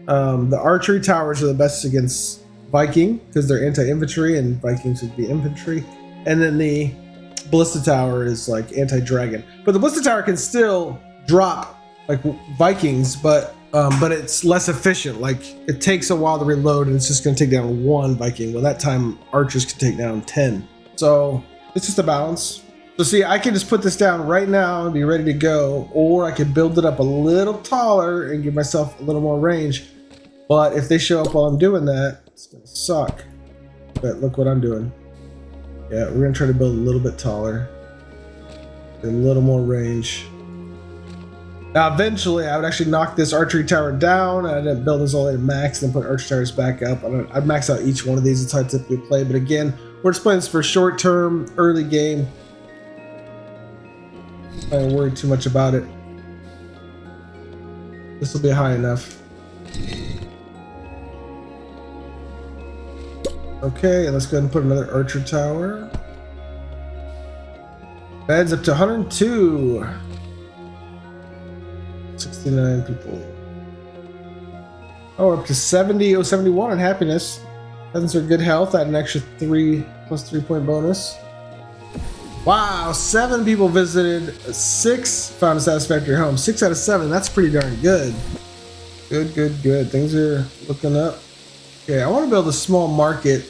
the archery towers are the best against Viking because they're anti-infantry and Vikings would be infantry. And then the ballista tower is like anti-dragon. But the ballista tower can still drop like Vikings, but it's less efficient. Like it takes a while to reload and it's just going to take down one Viking. Well, that time archers can take down 10. So it's just a balance. So see, I can just put this down right now and be ready to go, or I can build it up a little taller and give myself a little more range. But if they show up while I'm doing that, it's going to suck. But look what I'm doing. Yeah, we're going to try to build a little bit taller. A little more range. Now, eventually, I would actually knock this archery tower down. I didn't build this all the way to max, then put archery towers back up. I'd max out each one of these. That's how I typically play. But again, we're just playing this for short term, early game. I don't worry too much about it. This will be high enough. Okay, and let's go ahead and put another archer tower. Beds up to 102. 69 people. Oh, up to 70. Oh, 71 on happiness. Peasants are good health. Add an extra 3 plus 3 point bonus. Wow, 7 people visited. 6 found a satisfactory home. 6 out of 7. That's pretty darn good. Good. Things are looking up. Okay, I want to build a small market.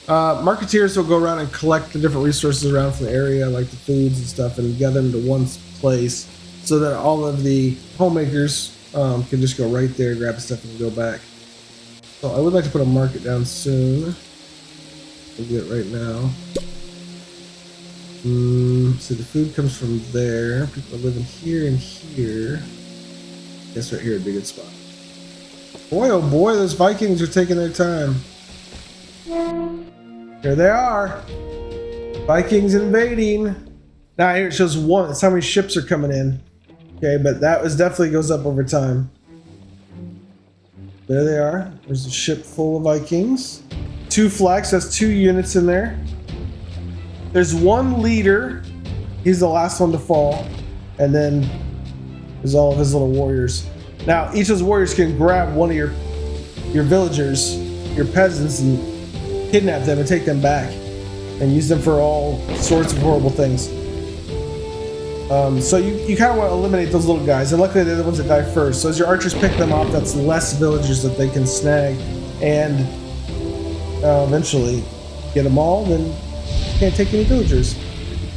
Marketeers will go around and collect the different resources around from the area, like the foods and stuff, and gather them to one place so that all of the homemakers can just go right there, grab stuff, and go back. So I would like to put a market down soon. We'll do it right now. So the food comes from there. People are living here and here. I guess right here would be a good spot. Boy, oh boy, those Vikings are taking their time. Here they are. Vikings invading. Now here it shows 1. That's how many ships are coming in. Okay, but that was definitely goes up over time. There they are. There's a ship full of Vikings. 2 flags, that's 2 units in there. There's 1 leader. He's the last one to fall. And then there's all of his little warriors. Now, each of those warriors can grab one of your villagers, your peasants, and kidnap them and take them back. And use them for all sorts of horrible things. So you kind of want to eliminate those little guys. And luckily, they're the ones that die first. So as your archers pick them off, that's less villagers that they can snag. And eventually get them all, then you can't take any villagers.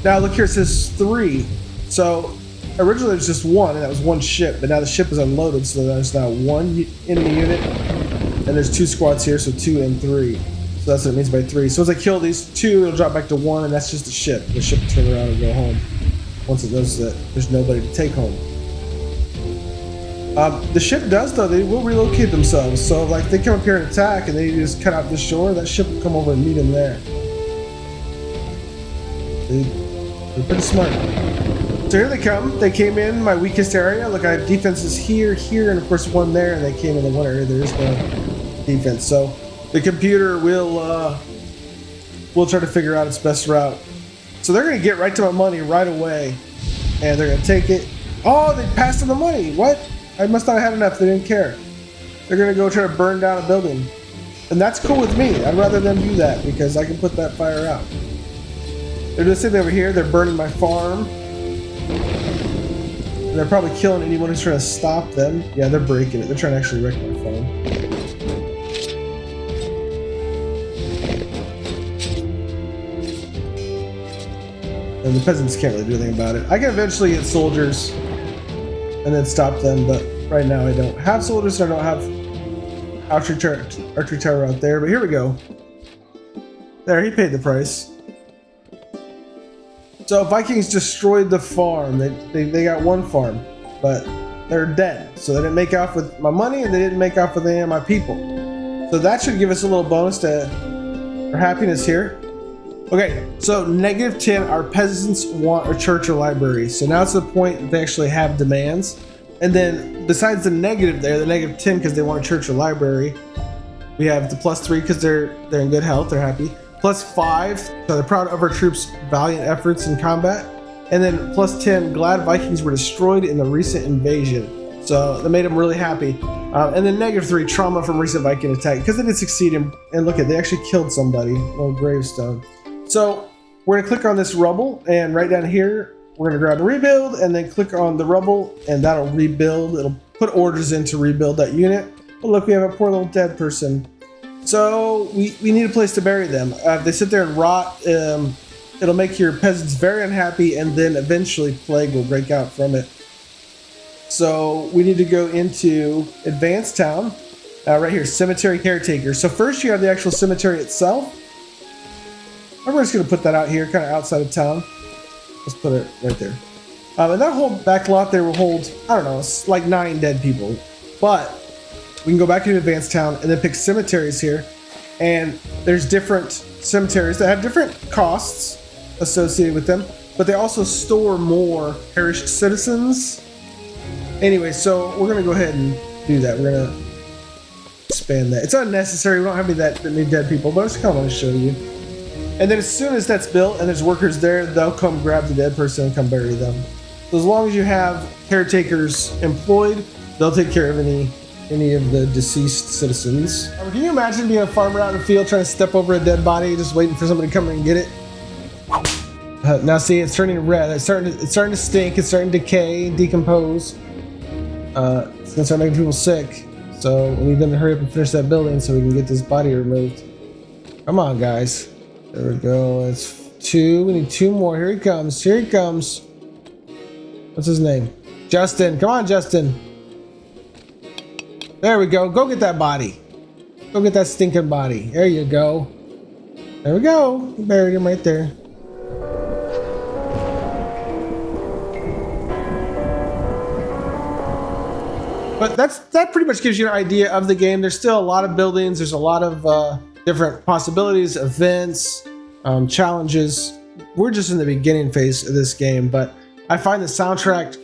Now look here, it says 3. So originally it was just 1, and that was 1 ship. But now the ship is unloaded, so there's now 1 enemy unit. And there's 2 squads here, so 2 and 3. So that's what it means by 3. So as I kill these 2, it'll drop back to 1, and that's just the ship. The ship will turn around and go home once it knows that there's nobody to take home. The ship does, though, they will relocate themselves. So like they come up here and attack and they just cut out the shore, that ship will come over and meet them there. They're pretty smart. So here they come. They came in my weakest area. Look, I have defenses here, and of course 1 there, and they came in the one area there is no defense. So the computer will try to figure out its best route. So they're going to get right to my money right away, and they're going to take it. Oh, they passed on the money. What? I must not have had enough. They didn't care. They're going to go try to burn down a building. And that's cool with me. I'd rather them do that because I can put that fire out. They're just sitting over here. They're burning my farm. And they're probably killing anyone who's trying to stop them. Yeah, they're breaking it. They're trying to actually wreck my farm. And the peasants can't really do anything about it. I can eventually get soldiers and then stop them, but right now I don't have soldiers, so I don't have archery tower out there. But here we go. There, he paid the price. So Vikings destroyed the farm. They got 1 farm, but they're dead. So they didn't make off with my money, and they didn't make off with any of my people. So that should give us a little bonus to our happiness here. Okay, so -10, our peasants want a church or library. So now it's the point that they actually have demands. And then besides the negative there, the -10 because they want a church or library, we have the +3 because they're in good health, they're happy. +5, so they're proud of our troops' valiant efforts in combat. And then +10, glad Vikings were destroyed in the recent invasion. So that made them really happy. And then -3, trauma from recent Viking attack because they did succeed and look at, they actually killed somebody, a little gravestone. So we're gonna click on this rubble, and right down here, we're gonna grab rebuild and then click on the rubble, and that'll rebuild. It'll put orders in to rebuild that unit. But look, we have a poor little dead person. So we need a place to bury them. If they sit there and rot, it'll make your peasants very unhappy, and then eventually plague will break out from it. So we need to go into Advanced Town, right here, Cemetery Caretaker. So first you have the actual cemetery itself. I'm just going to put that out here, kind of outside of town. Let's put it right there. And that whole back lot there will hold, I don't know, it's like 9 dead people. But we can go back into Advanced Town and then pick cemeteries here. And there's different cemeteries that have different costs associated with them, but they also store more perished citizens. Anyway, so we're going to go ahead and do that. We're going to expand that. It's unnecessary. We don't have any dead people, but I just kind of want to show you. And then as soon as that's built and there's workers there, they'll come grab the dead person and come bury them. So as long as you have caretakers employed, they'll take care of any of the deceased citizens. Can you imagine being a farmer out in the field trying to step over a dead body, just waiting for somebody to come in and get it? Now see, it's turning red. It's starting to stink. It's starting to decay, decompose. It's gonna start making people sick. So we need them to hurry up and finish that building so we can get this body removed. Come on, guys. There we go. It's 2. We need 2 more. Here he comes. Here he comes. What's his name? Justin. Come on, Justin. There we go. Go get that body. Go get that stinking body. There you go. There we go. We buried him right there. But that pretty much gives you an idea of the game. There's still a lot of buildings. There's a lot of different possibilities, events, challenges. We're just in the beginning phase of this game, but I find the soundtrack,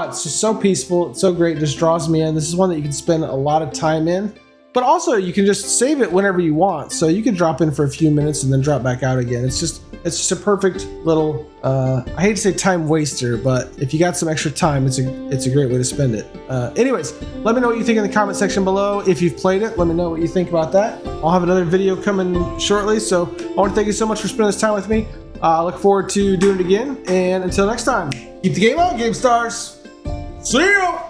it's just so peaceful. It's so great. It just draws me in. This is one that you can spend a lot of time in, but also you can just save it whenever you want. So you can drop in for a few minutes and then drop back out again. It's just a perfect little, I hate to say time waster, but if you got some extra time, it's a great way to spend it. Anyways, let me know what you think in the comment section below. If you've played it, let me know what you think about that. I'll have another video coming shortly. So I want to thank you so much for spending this time with me. I look forward to doing it again. And until next time, keep the game on, Game Stars. See ya!